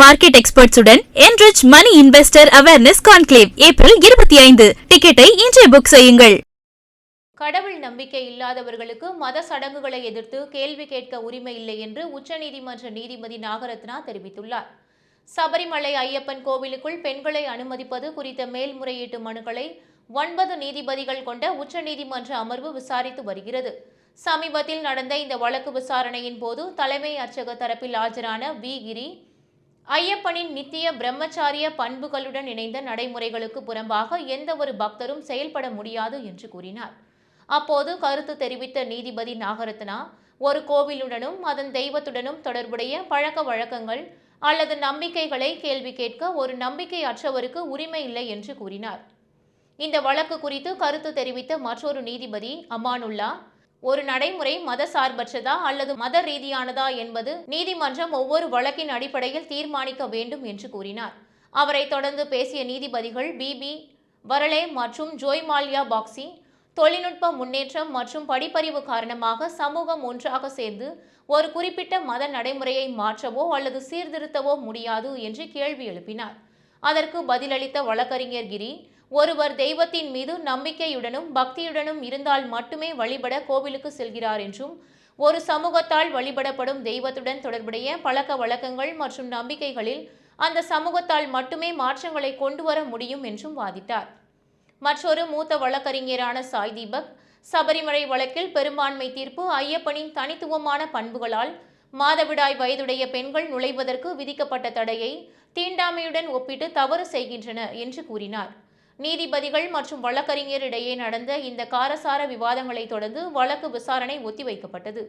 Market எக்ஸ்பர்ட்ஸுடன் enrich money investor awareness conclave April 25. டிக்கெட்டை இன்றே book செய்யுங்கள். கடவுள் நம்பிக்கை இல்லாதவர்களுக்கு மத சடங்குகளை எதிர்த்து கேள்வி கேட்க உரிமை இல்லை என்று உச்சநீதிமன்ற நீதிபதி நாகரத்னா தெரிவித்துள்ளார். சபரிமலை ஐயப்பன் கோவிலுக்குள் பெண்களை அனுமதிப்பது குறித்த மேல்முறையீட்டு மனுக்களை 9 நீதிபதிகள் கொண்ட உச்சநீதிமன்ற அமர்வு விசாரித்து வருகிறது. சமீபத்தில் நடந்த இந்த வழக்கு விசாரணையின் போது தலைமை அர்ச்சக தரப்பில் ஆஜரான வி. கிரி, ஐயப்பனின் நித்திய பிரம்மச்சாரிய பண்புகளுடன் இணைந்த நடைமுறைகளுக்கு புறம்பாக எந்த ஒரு பக்தரும் செயல்பட முடியாது என்று கூறினார். அப்போது கருத்து தெரிவித்த நீதிபதி நாகரத்னா, ஒரு கோவிலுடனும் அதன் தெய்வத்துடனும் தொடர்புடைய பழக்க வழக்கங்கள் அல்லது நம்பிக்கைகளை கேள்வி கேட்க ஒரு நம்பிக்கை அற்றவருக்கு உரிமை இல்லை என்று கூறினார். இந்த வழக்கு குறித்து கருத்து தெரிவித்த மற்றொரு நீதிபதி அமானுல்லா, ஒரு நடைமுறை மத சார்பற்றதா அல்லது மத ரீதியானதா என்பது நீதிமன்றம் ஒவ்வொரு வழக்கின் அடிப்படையில் தீர்மானிக்க வேண்டும் என்று கூறினார். அவரை தொடர்ந்து பேசிய நீதிபதிகள் பி. வரலே மற்றும் ஜோய் மால்யா பாக்சி, தொழில்நுட்ப முன்னேற்றம் மற்றும் படிப்பறிவு காரணமாக சமூகம் ஒன்றாக சேர்ந்து ஒரு குறிப்பிட்ட மத நடைமுறையை மாற்றவோ அல்லது சீர்திருத்தவோ முடியாது என்று கேள்வி எழுப்பினார். அதற்கு பதிலளித்த வழக்கறிஞர் கிரி, ஒருவர் தெய்வத்தின் மீது நம்பிக்கையுடனும் பக்தியுடனும் இருந்தால் மட்டுமே வழிபட கோவிலுக்கு செல்கிறார் என்றும், ஒரு சமூகத்தால் வழிபடப்படும் தெய்வத்துடன் தொடர்புடைய பழக்க வழக்கங்கள் மற்றும் நம்பிக்கைகளில் அந்த சமூகத்தால் மட்டுமே மாற்றங்களை கொண்டு வர முடியும் என்றும் வாதிட்டார். மற்றொரு மூத்த வழக்கறிஞரான சாய் தீபக், சபரிமலை வழக்கில் பெரும்பான்மை தீர்ப்பு ஐயப்பனின் தனித்துவமான பண்புகளால் மாதவிடாய் வயதுடைய பெண்கள் நுழைவதற்கு விதிக்கப்பட்ட தடையை தீண்டாமையுடன் ஒப்பிட்டு தவறு செய்கின்றன என்று கூறினார். நீதிபதிகள் மற்றும் வழக்கறிஞர் இடையே நடந்த இந்த காரசார விவாதங்களை தொடர்ந்து வழக்கு விசாரணை ஒத்திவைக்கப்பட்டது.